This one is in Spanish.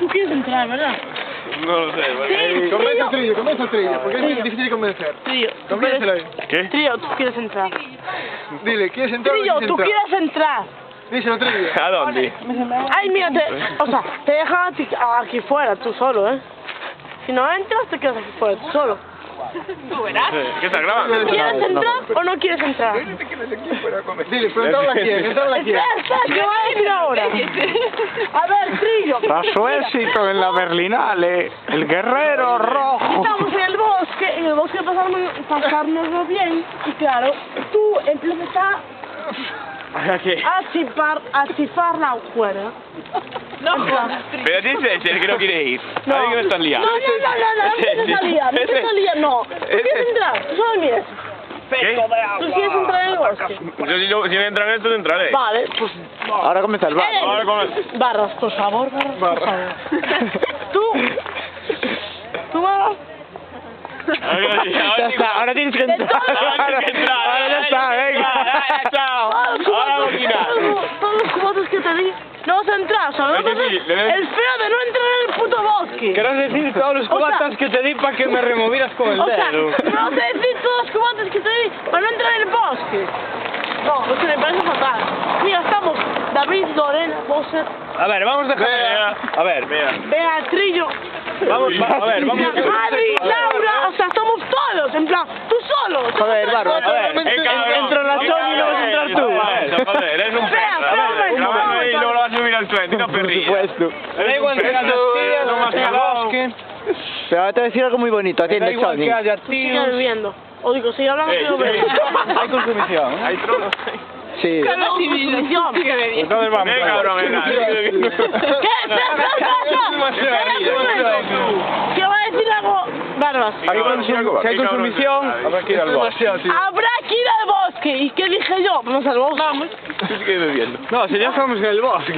tú quieres entrar, ¿verdad? No lo sé. Sí, Convence a Trillo, porque es difícil de convencer. Trillo, Convéncelo ahí. ¿Qué? Trillo, tú quieres entrar. Dile, ¿quieres entrar o Trillo, quieres tú entrar? quieres entrar. Díselo, Trillo. ¿A dónde? Ay, mira, te dejan aquí fuera, tú solo, ¿eh? Si no entras, te quedas aquí fuera, tú solo. ¿Qué estás grabando? ¿Quieres entrar o no quieres entrar? Dile, pero entrar la quiere, entrar la quiere. Espera, ¿qué voy a decir ahora? A ver, Trillo. Tras su éxito en la Berlinale, el guerrero rojo. Estamos en el bosque pasárnoslo bien, y claro, tú empiezas a chifar la cuerda. No, Pero dice ese que no quiere ir. No. A mí que me estás liando. No te salía, no. ¿Tú quieres entrar? Tú solo mires. ¿Qué? ¿Tú quieres entrar en el bosque? Si me entran en esto, te entraré. Vale, pues... Ahora comienza el bar. Ahora con Barras, por favor, Barras, por favor. Tú, Barras. Ya está, ahora tienes que entrar. Ahora tienes que entrar. Ahora ya está, venga. Chao. Ahora vamos a quitar. Todos los cubatos que te di, no vas a entrar, ¿sabes? Es que sí, le ves. El feo de no entrar en el puto bosque. Quieres decir todos los cubatas que te di para que me removieras con el O sea, dedo. no vas a decir todos los cubatos que te di para no entrar en el bosque. No, es que me parece fatal. Mira, estamos David, Lorena, Bosser, A ver, vamos a dejar. A ver, Bea, Trillo, vamos, a ver, vamos. Adri, Laura, o sea, estamos todos, en plan, tú solo. Joder, Barba, a ver, entra la Sony y no vas a entrar tú. Joder, eres un Espera, perro. espera, Grabando y luego lo vas a subir al Twitter, no Por perrillas. supuesto. Da igual que haya tías, no más cagado. Pero ahora te voy a decir algo muy bonito, atiende, Sony. Sigue viviendo. O digo, sigue hablando que lo veo. Hay consumición. Hay tronos. Sí. Entonces vamos. Venga, cabrón, venga. ¿Qué? ¿Qué va a decir algo? Barbas. Si hay consumición, habrá que ir al bar. Habrá que ir al bosque. ¿Y qué dije yo? Vamos al bosque. Vamos. Tú sigues bebiendo. No, si ya estamos en el bosque.